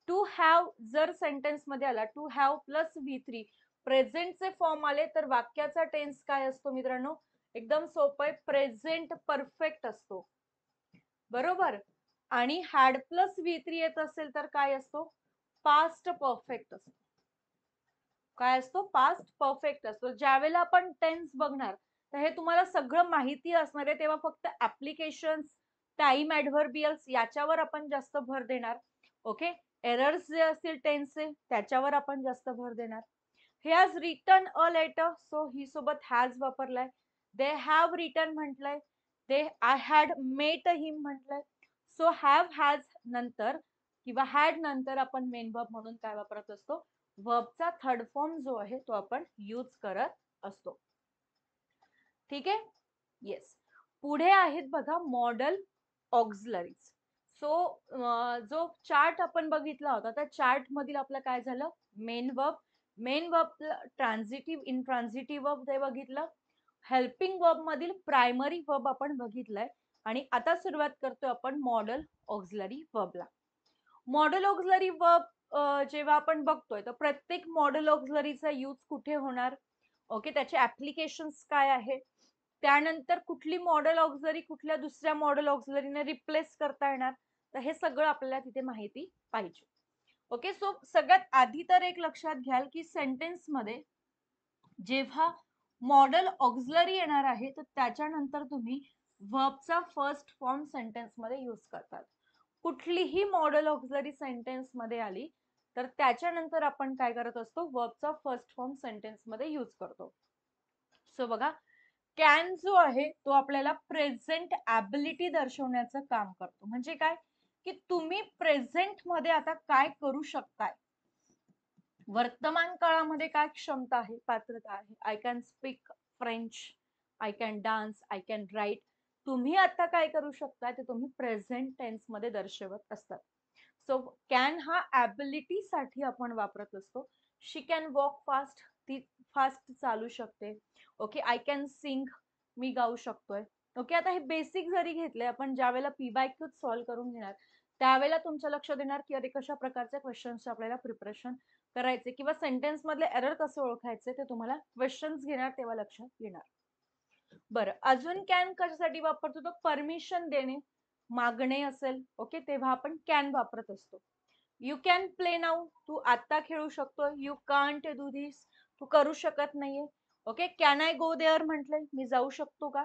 टू हॅव जर सेंटेन्स मध्ये आला, टू हॅव प्लस V3 प्रेझेंटचे फॉर्म आले तर वाक्याचा टेन्स काय असतो मित्रांनो? एकदम सोपं आहे, प्रेझेंट परफेक्ट असतो, बरोबर. आणि हॅड प्लस V3 येत असेल तर काय असतो? पास्ट परफेक्ट असतो. काय असतो? पास्ट परफेक्ट असतो. ज्यावेळेला आपण टेन्स बघणार तर हे तुम्हाला सगळं माहिती असणार आहे, तेव्हा फक्त ऍप्लिकेशन्स, टाइम ऍडव्हर्बियल्स याच्यावर आपण जास्त भर देणार. ओके. एरर्स जे असतील टेन्सचे त्याच्यावर आपण जास्त भर देणार. He has written a letter, so he सोबत हॅज वापरलाय. दे हॅव रिटन म्हटलंय. दे आय हॅड मेट हिम म्हटलंय. सो हॅव, हॅज नंतर किंवा हॅड नंतर आपण मेन वर्ब म्हणून काय वापरत असतो? वर्बचा थर्ड फॉर्म जो आहे तो आपण यूज करत असतो. ठीक आहे. येस. पुढे आहेत बघा मॉडल ऑक्झिलरीज. सो जो चार्ट आपण बघितला होता त्या चार्ट मधील आपलं काय झालं? Main verb, main verb transitive, intransitive verb ते बघितलं. हेल्पिंग वर्ब मधील प्रायमरी वर्ब आपण बघितलंय आणि आता सुरुवात करतोय आपण मॉडल ऑक्झिलरी वर्बला. मॉडल ऑक्झिलरी वर्ब जेव्हा आपण बघतोय तर प्रत्येक मॉडल ऑक्झिलरीचा यूज कुठे होणार? ओके. त्याचे ऍप्लिकेशन्स काय आहे, त्यानंतर कुठली मॉडल ऑक्झिलरी कुठल्या दुसऱ्या मॉडल ऑक्झिलरीने रिप्लेस करता येणार, तर हे सगळं आपल्याला तिथे माहिती पाहिजे. ओके. सो सगळ्यात आधी तर एक लक्षात घ्याल की सेंटेन्स मध्ये जेव्हा मॉडेल ऑक्झिलरी येणार आहे, तर त्याच्यानंतर तुम्ही व्हर्बचा फर्स्ट फॉर्म सेंटेन्स मध्ये यूज करतात. कुठलीही मॉडेल ऑक्झिलरी सेंटेन्स मध्ये आली तर त्याच्यानंतर आपण काय करत असतो, व्हर्बचा फर्स्ट फॉर्म सेंटेन्स मध्ये यूज करतो. सो बघा, कॅन जो आहे तो आपल्याला प्रेझेंट ॲबिलिटी दर्शवण्याचं काम करतो. म्हणजे काय, की तुम्ही प्रेझेंट मध्ये आता काय करू शकताय, वर्तमान काळामध्ये काय क्षमता आहे, पात्रता आहे. I can speak French, I can dance, I can write. तुम्ही आता काय करू शकताय ते तुम्ही प्रेझेंट टेन्स मध्ये दर्शवत असतात. सो कॅन हा ॲबिलिटी साठी आपण वापरत असतो. शी कॅन वॉक फास्ट, ती फास्ट चालू शकते. ओके, आय कॅन सिंग, मी गाऊ शकतोय. ओके, आता हे बेसिक जरी घेतले आपण, ज्या वेळेला PYQ सॉल्व्ह करून घेणार त्यावेळेला तुमच्या लक्षात येणार की अरे कशा प्रकारच्या क्वेश्चन्सचे आपल्याला प्रिपरेशन करायचे किंवा सेंटेन्स मधले एरर कसे ओळखायचे ते तुम्हाला क्वेश्चन्स घेणार तेव्हा लक्षात येणार. बरं, अजून कॅन कशासाठी वापरतो, तो परमिशन देणे, मागणे असेल ओके तेव्हा आपण कॅन वापरत असतो. यू कॅन प्ले नाऊ, तू आता खेळू शकतो. यू कांट डू धिस, तू करू शकत नाहीये. Okay, can I go there म्हटलंय, मी जाऊ शकतो का.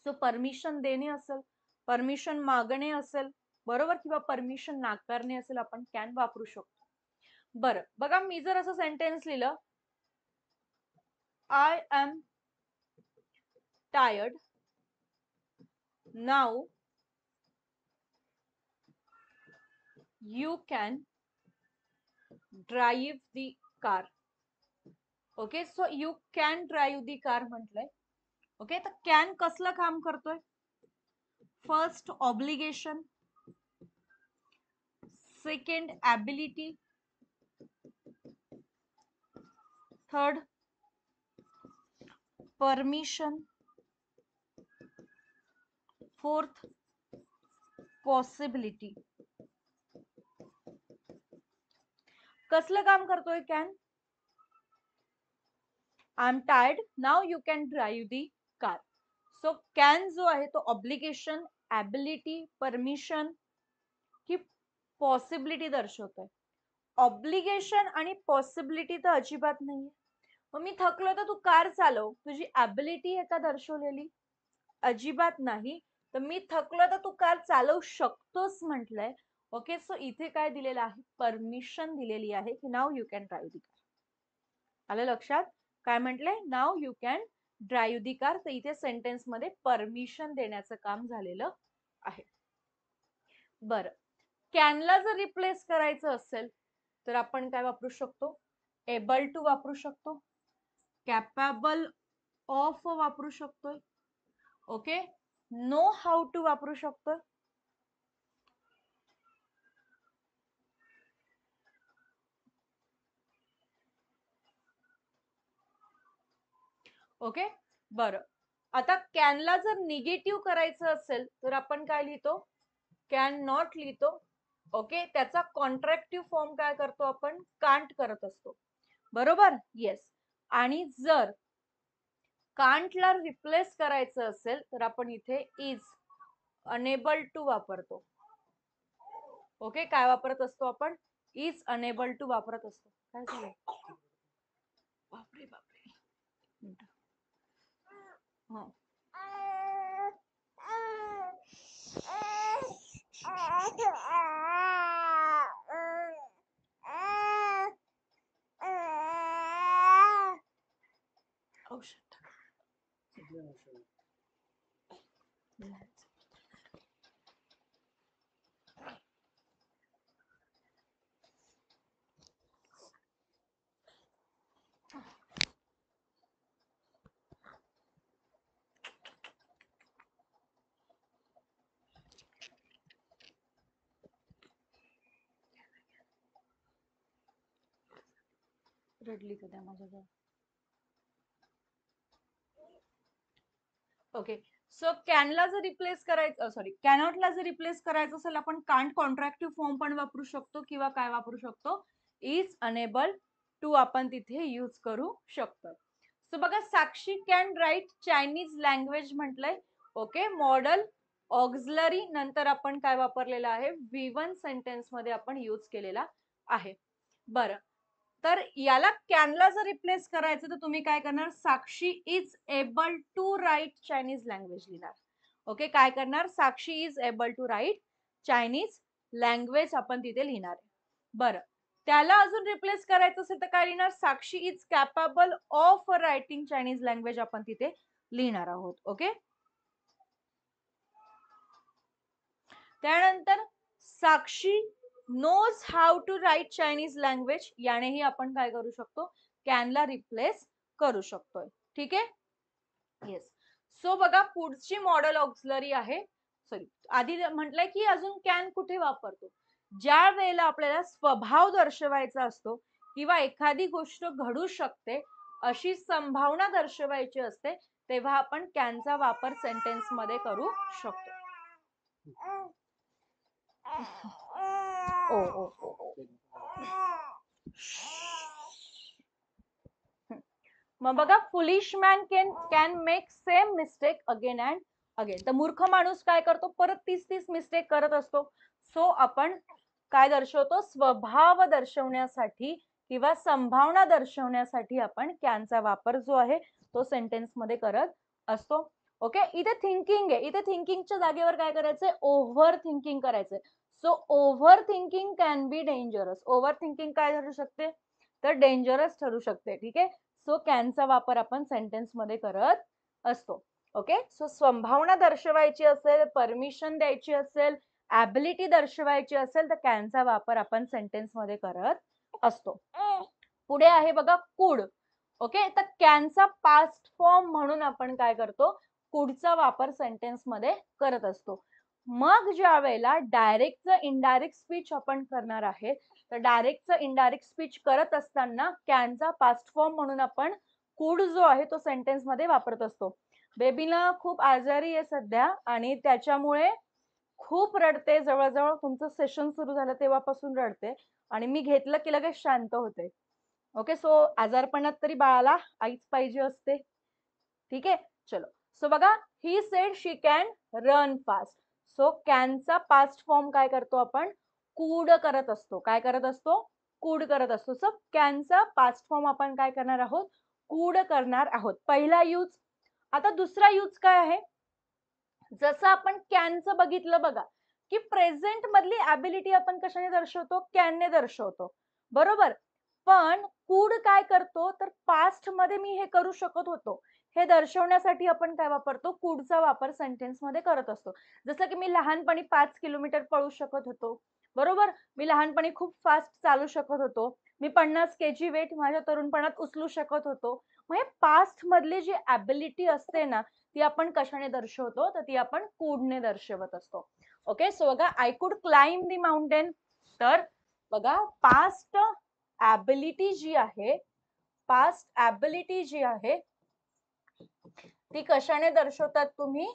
सो परमिशन देणे असेल, परमिशन मागणे असेल बरोबर, किंवा परमिशन नाकारणे असेल, आपण कॅन वापरू शकतो. बरं बघा, मी जर असं सेंटेन्स लिहिलं, I am tired now you can drive the car. Okay, so you can drive the car म्हटलंय. ओके, तर कॅन कसलं काम करतोय, first obligation, second ability, third permission, fourth possibility. कसलं काम करतोय can, I am tired now you can drive the car. So can जो आहे तो ऑब्लिगेशन, ॲबिलिटी, परमिशन ही पॉसिबिलिटी दर्शवतोय. ऑब्लिगेशन आणि पॉसिबिलिटी तर अजिबात नाहीये. मग मी थकलो तर तू कार चालव, तुझी ॲबिलिटी आहे का दर्शवलेली, अजिबात नाही. तर मी थकलो तर तू कार चालवू शकतोस म्हटलंय. ओके, सो इथे काय दिलेलं आहे, परमिशन दिलेली आहे की now you can drive the car. आलं लक्षात, काय म्हटलंय, now you can drive the car. तर इथे सेंटेन्स मध्ये परमिशन देण्याचं काम झालेलं आहे. बरं, कॅनला जर रिप्लेस करायचं असेल तर आपण काय वापरू शकतो, एबल टू वापरू शकतो, कॅपेबल ऑफ वापरू शकतोय. ओके, नो हाऊ टू वापरू शकतो. ओके, बरं, आता कॅनला जर निगेटिव्ह करायचं असेल तर आपण काय लिहितो, कॅन नॉट लिहितो. ओके, त्याचा कॉन्ट्रॅक्टिव्ह फॉर्म काय करतो आपण, कांट करत असतो बरोबर. येस, आणि जर कांटला रिप्लेस करायचं असेल तर आपण इथे इज, अनेबल टू वापरतो. ओके, काय वापरत असतो आपण, इज अनेबल टू वापरत असतो. काय झालं, बापरे बापरे, हा औषध रडली का त्या माझ्याजवळ. ओके, सो कॅनला जर रिप्लेस करायचं, सॉरी कॅनॉटला जर रिप्लेस करायचं असेल आपण कांट कॉन्ट्रॅक्टिव्ह फॉर्म पण वापरू शकतो किंवा काय वापरू शकतो, इज अनेबल टू आपण तिथे यूज करू शकतो. सो बघा, साक्षी कॅन राईट चायनीज लँग्वेज म्हटलंय. ओके, मॉडल ऑक्झिलरी नंतर आपण काय वापरलेलं आहे, V1 सेंटेन्स मध्ये आपण यूज केलेला आहे. बरं, तर याला कॅनला जर रिप्लेस करायचं तर तुम्ही काय करणार, Sakshi is able to write Chinese language लिहिणार. ओके, काय करणार, Sakshi is able to write Chinese language आपण तिथे लिहिणार. बरं, त्याला अजून रिप्लेस करायचं असेल तर काय लिहिणार, Sakshi is capable of writing Chinese language आपण तिथे लिहिणार आहोत. ओके, त्यानंतर Sakshi knows how to write Chinese language, यानेही आपण काय करू शकतो, कॅनला रिप्लेस करू शकतोय. ठीक आहे, येस. सो बघा, पुढची मॉडेल ऑक्झिलरी आहे. सॉरी, आधी म्हटलंय की अजून कॅन कुठे वापरतो, ज्या वेळेला आपल्याला स्वभाव दर्शवायचा असतो किंवा एखादी गोष्ट घडू शकते अशी संभावना दर्शवायची असते, तेव्हा आपण कॅनचा वापर सेंटेन्स मध्ये करू शकतो. ओ ओ ओ मग बघा, foolish man can make same mistake again and again. तर मूर्ख माणूस काय करतो, परत तीच मिस्टेक करत असतो. सो आपण काय दर्शवतो, स्वभाव दर्शवण्यासाठी किंवा संभावना दर्शवण्यासाठी आपण कॅनचा वापर जो आहे तो सेंटेन्स मध्ये करत असतो. ओके, इथे थिंकिंग आहे, इथे थिंकिंगच्या जागेवर काय करायचंय, ओव्हर थिंकिंग करायचंय. So over thinking can be dangerous. Over thinking काय ठरू शकते, तर डेंजरस ठरू शकते. ठीक आहे, सो कॅनचा वापर आपण सेंटेन्स मध्ये करत असतो. ओके, सो संभावना दर्शवायची असेल, परमिशन द्यायची असेल, ऍबिलिटी दर्शवायची असेल तर कॅनचा वापर आपण सेंटेन्स मध्ये करत असतो. पुढे आहे बघा कुड. ओके, तर कॅनचा पास्ट फॉर्म म्हणून आपण काय करतो, कुडचा वापर सेंटेन्स मध्ये करत असतो. मग ज्या वेळेला डायरेक्टचं इनडायरेक्ट स्पीच आपण करणार आहे, तर डायरेक्टचं इनडायरेक्ट स्पीच करत असताना कॅनचा पास्ट फॉर्म म्हणून आपण कुड जो आहे तो सेंटेन्स मध्ये वापरत असतो. बेबीला खूप आजारी आहे सध्या आणि त्याच्यामुळे खूप रडते, जवळजवळ तुमचं सेशन सुरू झालं तेव्हापासून रडते आणि मी घेतलं की लगेच शांत होते. ओके, सो आजारपणात तरी बाळाला आईच पाहिजे असते. ठीक आहे, चलो. सो बघा, he said she can run fast. So कॅनचा पास्ट फॉर्म काय करतो आपण, कूड करत असतो. काय करत असतो, कूड करत असतो. सो कॅनचा पास्ट फॉर्म आपण काय करणार आहोत, कूड करणार आहोत. पहिला यूज. आता दुसरा यूज काय आहे, जसं आपण कॅनचं बघितलं बघा, की प्रेझेंट मधली ऍबिलिटी आपण कशाने दर्शवतो, कॅनने दर्शवतो, बरोबर. पण कूड काय करतो, तर पास्ट मध्ये मी हे करू शकत होतो हे दर्शवण्यासाठी आपण काय वापरतो, कूडचा वापर सेंटेन्स मध्ये करत असतो. जसं की मी लहानपणी 5 किलोमीटर पळू शकत होतो, बरोबर. मी लहानपणी खूप फास्ट चालू शकत होतो. मी 50 kg वेट माझ्या तरुणपणात उचलू शकत होतो. म्हणजे पास्ट मधली जी ऍबिलिटी असते ना, ती आपण कशाने दर्शवतो, तर ती आपण कूडने दर्शवत असतो. ओके, सो बघा, आय कुड क्लाइंब दी माउंटेन. तर बघा, पास्ट ऍबिलिटी जी आहे, पास्ट ऍबिलिटी जी आहे ती कशाने दर्शवतात तुम्ही,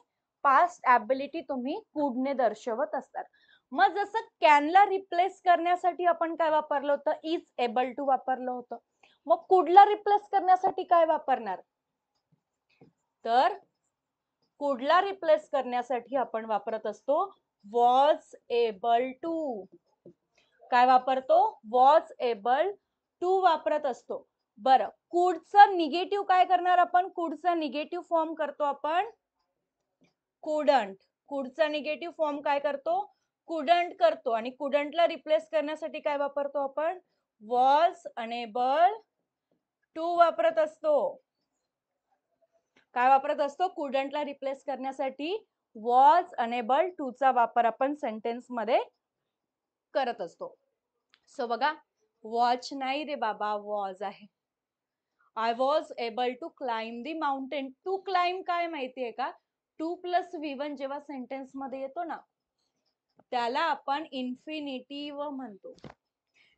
पास्ट ऍबिलिटी तुम्ही कूडने दर्शवत असतात. मग जसं कॅनला रिप्लेस करण्यासाठी आपण काय वापरलं होतं, इज एबल टू वापरलं होतं. मग कुडला रिप्लेस करण्यासाठी काय वापरणार, तर कुडला रिप्लेस करण्यासाठी आपण वापरत असतो वॉज एबल टू. काय वापरतो, वॉज एबल टू वापरत असतो. बरं, कुडचं निगेटिव्ह काय करणार आपण, कुडचा निगेटिव्ह फॉर्म करतो आपण कुडंट. कुडचा निगेटिव्ह फॉर्म काय करतो, कुडंट करतो. आणि कुडंटला रिप्लेस करण्यासाठी काय वापरतो आपण, वॉज अनेबल टू वापरत असतो. काय वापरत असतो, कुडंटला रिप्लेस करण्यासाठी वॉज अनेबल टू चा वापर आपण सेंटेन्स मध्ये करत असतो. सो बघा, वॉच नाही रे बाबा, वॉज आहे. I was able to climb the mountain. To climb काय माहितीये का, 2+V1 जेव्हा सेंटेन्स मध्ये येतो ना, त्याला आपण इन्फिनिटिव्ह म्हणतो.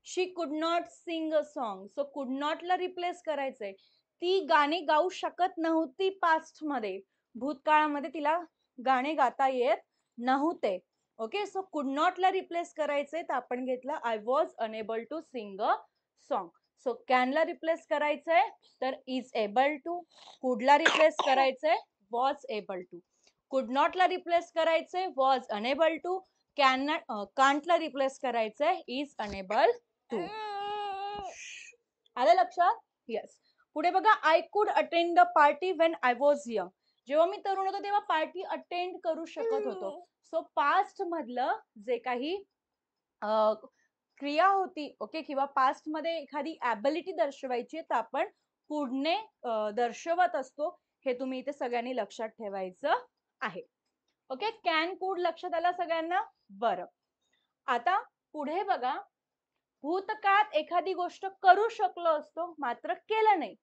She could not sing a song. So could not ला रिप्लेस करायचंय. ती गाणी गाऊ शकत नव्हती पास्ट मध्ये, भूतकाळामध्ये तिला गाणे गाता येत नव्हते. ओके, सो कुड नॉट ला रिप्लेस करायचंय तर आपण घेतलं I was unable to sing a song. So can ला रिप्लेस करायचंय तर इज एबल टू, कुडला रिप्लेस करायचंय was able to, could not ला रिप्लेस करायचंय वॉज अनेबल टू, कांटला रिप्लेस करायचंय इज अनेबल टू. आलं लक्षात? येस. पुढे बघा, I could attend the party when I was young. जेव्हा मी तरुण होतो तेव्हा पार्टी अटेंड करू शकत होतो. सो पास्ट मधलं जे काही क्रिया होती, ओके, किंवा पास्ट मध्ये एखादी ॲबिलिटी दर्शवायची तर आपण कुडने दर्शवत असतो. हे तुम्ही इथे सगळ्यांनी लक्षात ठेवायचं आहे. ओके, कॅन कुड लक्षात आला सगळ्यांना? बरं. आता पुढे बघा, भूतकाळात एखादी गोष्ट करू शकलो असतो मात्र केलं नाही,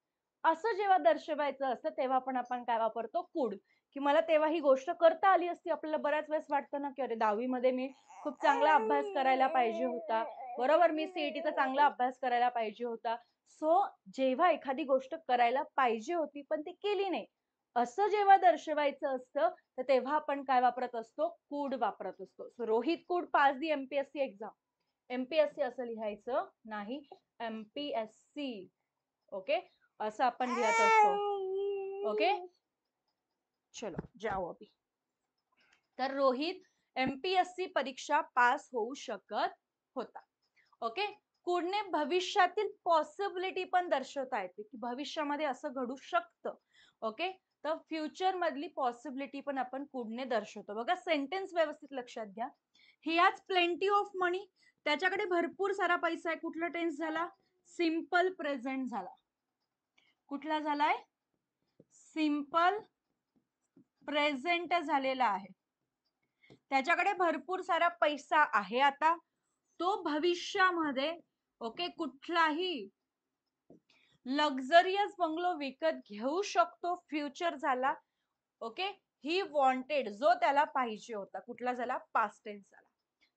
असं जेव्हा दर्शवायचं असतं तेव्हा पण आपण काय वापरतो? कुड. की मला तेव्हा ही गोष्ट करता आली असती. आपल्याला बऱ्याच वेळेस वाटतं ना की अरे 10वी मध्ये मी खूप चांगला अभ्यास करायला पाहिजे होता, बरोबर, मी सीईटीचा चांगला अभ्यास करायला पाहिजे होता. सो जेव्हा एखादी गोष्ट करायला पाहिजे होती पण ती केली नाही, असं जेव्हा दर्शवायचं असतं तर तेव्हा आपण काय वापरत असतो? कुड वापरत असतो. So Rohit could pass the MPSC exam. MPSC असं लिहायचं नाही, एमपीएससी. ओके, असं आपण लिहत असतो. ओके, चलो जाओ अभी. तर रोहित एमपीएससी परीक्षा पास होऊ शकत होता. ओके, कुडने भविष्यातील पॉसिबिलिटी पण दर्शवता येते की भविष्यामध्ये असं घडू शकतं. ओके, तर फ्युचर मधली पॉसिबिलिटी पण आपण कुडने दर्शवतो. बघा, सेंटेन्स व्यवस्थित लक्षात घ्या. ही हॅज प्लेंटी ऑफ मनी. त्याच्याकडे भरपूर सारा पैसा आहे. कुठला टेन्स झाला? सिंपल प्रेझेंट झाला. कुठला झालाय? सिंपल प्रेझेंट झालेला आहे. त्याच्याकडे भरपूर सारा पैसा आहे. आता तो भविष्यामध्ये, ओके, कुठलाही लक्झरियस बंगलो विकत घेऊ शकतो. फ्युचर झाला. ओके, ही वॉन्टेड, जो त्याला पाहिजे होता. कुठला झाला? पास्ट टेन्स झाला.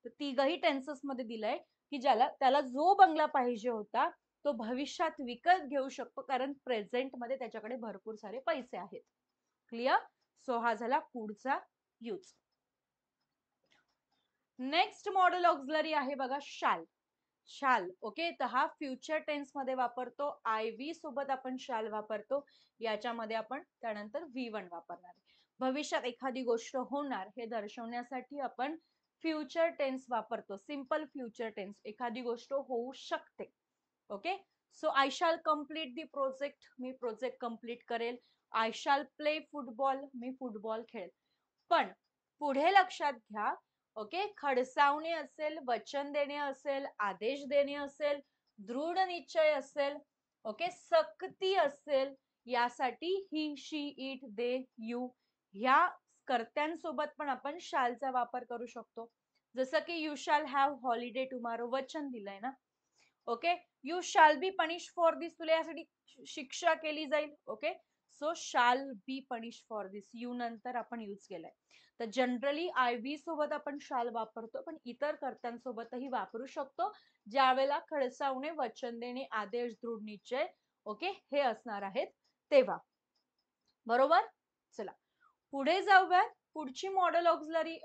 तर तिघही टेन्सेस मध्ये दिलंय की ज्याला त्याला जो बंगला पाहिजे होता तो भविष्यात विकत घेऊ शकतो, कारण प्रेझेंट मध्ये त्याच्याकडे भरपूर सारे पैसे आहेत. क्लिअर? सो हा झाला पुढचा यूज. नेक्स्ट मॉडेल ऑक्झिलरी आहे बघा, शाल. शाल. ओके, तर हा फ्युचर टेन्स मध्ये वापरतो. आय वी सोबत आपण शाल वापरतो. याच्यामध्ये आपण त्यानंतर V1 वापरणार. भविष्यात एखादी गोष्ट होणार हे दर्शवण्यासाठी आपण फ्युचर टेन्स वापरतो. Simple future tense. एखादी गोष्ट होऊ शकते. Okay, so I shall complete the project. मी प्रोजेक्ट कम्प्लीट करेल. I shall play football. मी फुटबॉल खेळेल. पण पुढे लक्षात घ्या, ओके, खडसावणे असेल, वचन देणे असेल, आदेश देणे असेल, दृढ निश्चय असेल, ओके, सक्ती असेल, यासाठी ही, शी, इट, दे, यू ह्या कर्त्यांसोबत पण आपण शालचा वापर करू शकतो. जसं की you shall have holiday tomorrow, वचन दिलंय ना. Okay, you shall be punish for दिस, तुला यासाठी शिक्षा केली जाईल. Okay, so shall be punish for this, you नंतर आपण यूज केलाय. तर जनरली आय बी सोबत आपण शाल वापरतो, पण इतर कर्त्यांसोबतही वापरू शकतो ज्यावेळेला खडसावणे, वचन देणे, आदेश, दृढ निश्चय, ओके, हे असणार आहेत तेव्हा. बरोबर? चला पुढे जाऊया. पुढची मॉडेल ऑक्झिलरी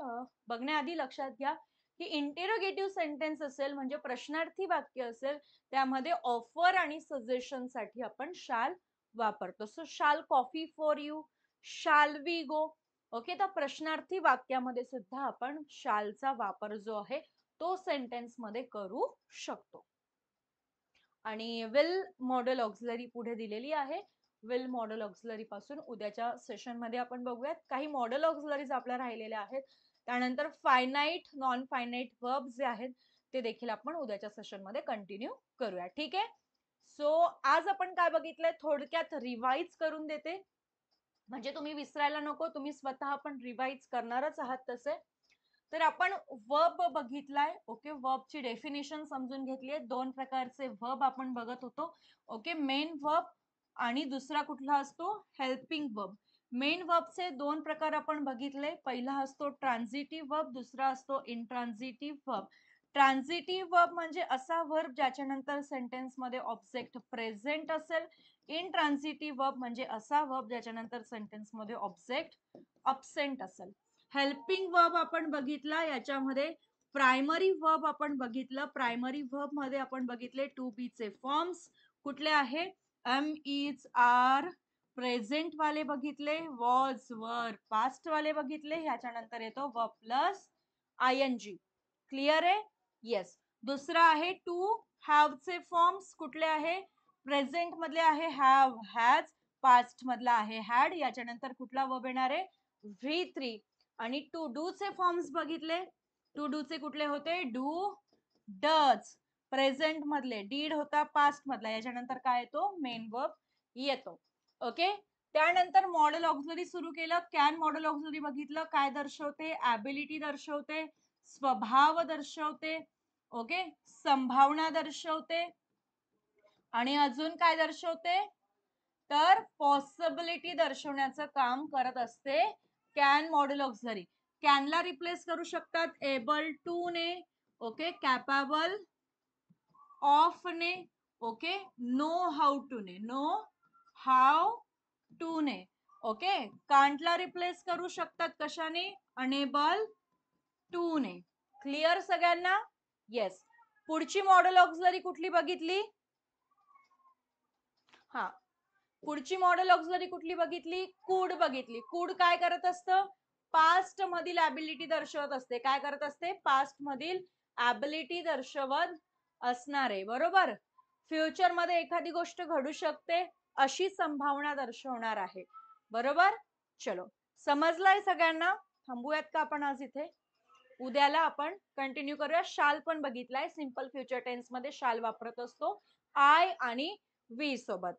बघण्याआधी लक्षात घ्या की इंटेरोगेटिव्ह सेंटेन्स असेल म्हणजे प्रश्नार्थी वाक्य असेल, त्यामध्ये ऑफर आणि सजेशन साठी आपण शाल वापरतो. So shall coffee for you, shall we go. Okay, तर प्रश्नार्थी वाक्यामध्ये सुद्धा आपण शालचा वापर जो आहे तो सेंटेन्स मध्ये करू शकतो. आणि विल मॉडेल ऑक्झिलरी पुढे दिलेली आहे. विल मॉडेल ऑक्झिलरी पासून उद्याच्या सेशन मध्ये आपण बघूयात. काही मॉडेल ऑक्झिलरीज आपल्या राहिलेल्या आहेत. त्यानंतर फायनाईट, नॉन फायनाईट वर्ब जे आहेत ते देखील आपण उद्याच्या सेशन मध्ये कंटिन्यू करूया. ठीक आहे? सो आज आपण काय बघितलंय थोडक्यात रिवाइज करून देते, म्हणजे तुम्ही विसरायला नको. तुम्ही स्वतः पण रिवाइज करणारच आहात तसे. तर आपण वर्ब बघितलाय. ओके, वर्बची डेफिनेशन समजून घेतली आहे. दोन प्रकारचे वर्ब आपण बघत होतो. ओके, मेन वर्ब आणि दुसरा कुठला असतो? Helping verb. मेन वर्बचे दोन प्रकार आपण बघितले. पहिला असतो ट्रान्झिटिव्ह वर्ब, दुसरा असतो इंट्रान्झिटिव्ह वर्ब. ट्रान्झिटिव्ह वर्ब म्हणजे असा वर्ब ज्याच्यानंतर सेंटेन्स मध्ये ऑब्जेक्ट प्रेझेंट असेल. इंट्रान्झिटिव्ह वर्ब म्हणजे असा वर्ब ज्याच्यानंतर सेंटेन्स मध्ये ऑब्जेक्ट अब्सेंट असेल. हेल्पिंग वर्ब आपण बघितला, याच्यामध्ये प्रायमरी वर्ब आपण बघितलं. प्रायमरी वर्ब मध्ये आपण बघितले टू बी चे फॉर्म्स कुठले आहे? M, is, R. प्रेझेंट वाले बघितले, वॉज, वर, पास्ट वाले बघितले. ह्याच्यानंतर येतो वर्ब प्लस आयएनजी. क्लिअर आहे? येस. दुसरा आहे टू हॅव चे फॉर्म्स कुठले आहे? प्रेझेंट मधले आहे हॅव, हॅज, पास्ट मधला आहे हॅड, याच्यानंतर कुठला वर्ब येणार आहे V3. आणि टू डू चे फॉर्म्स बघितले. टू डू चे कुठले होते डू, डज. प्रेझेंट मधले डीड होता पास्ट मधला, याच्यानंतर काय येतो मेन वर्ब येतो. ओके. त्यानंतर मॉडेल ऑक्झिलरी सुरू केलं. कॅन मॉडेल ऑक्झिलरी बघितलं, काय दर्शवते ऍबिलिटी दर्शवते, स्वभाव दर्शवते, ओके, संभावना दर्शवते, आणि अजून काय दर्शवते तर पॉसिबिलिटी दर्शवण्याचं काम करत असते कॅन मॉड्यूल ऑक्झिलरी. कॅनला रिप्लेस करू शकतात एबल टू ने, ओके, कॅपेबल ऑफ ने, ओके, नो हाऊ टू ने, नो हाऊ टू ने, ओके. कांटला रिप्लेस करू शकतात कशाने अनेबल टू ने. क्लिअर सगळ्यांना? येस. पुढची मॉडेल ऑक्झिलरी कुठली बघितली? हा, पुढची मॉडेल ऑक्झिलरी कुठली बघितली? कुड बघितली. कुड काय करत असतं पास्ट मधील ऍबिलिटी दर्शवत असते. काय करत असते पास्ट मधील ऍबिलिटी दर्शवत असणारे, बरोबर. फ्युचर मध्ये एखादी गोष्ट घडू शकते अशी संभावना दर्शवणार आहे, बरोबर. चलो, समजलाय सगळ्यांना? थांबूयात का आपण आज इथे? उद्याला आपण कंटिन्यू करूया. शाल पण बघितलाय, सिंपल फ्युचर टेन्स मध्ये शाल वापरत असतो आय आणि वी सोबत.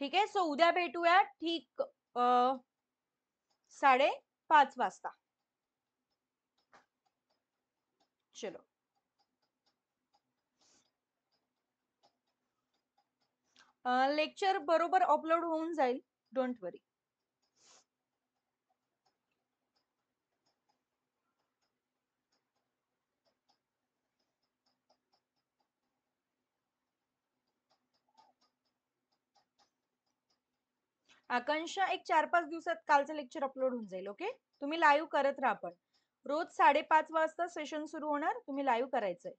ठीक आहे. सो उद्या भेटूया ठीक 5:30 वाजता. चलो, लेक्चर बरोबर अपलोड होऊन जाईल, डोंट वरी. आकांक्षा एक 4-5 दिवसात कालचं लेक्चर अपलोड होऊन जाईल. ओके, तुम्ही लाईव्ह करत राहा. पण रोज 5:30 वाजता सेशन सुरू होणार, तुम्ही लाईव्ह करायचंय.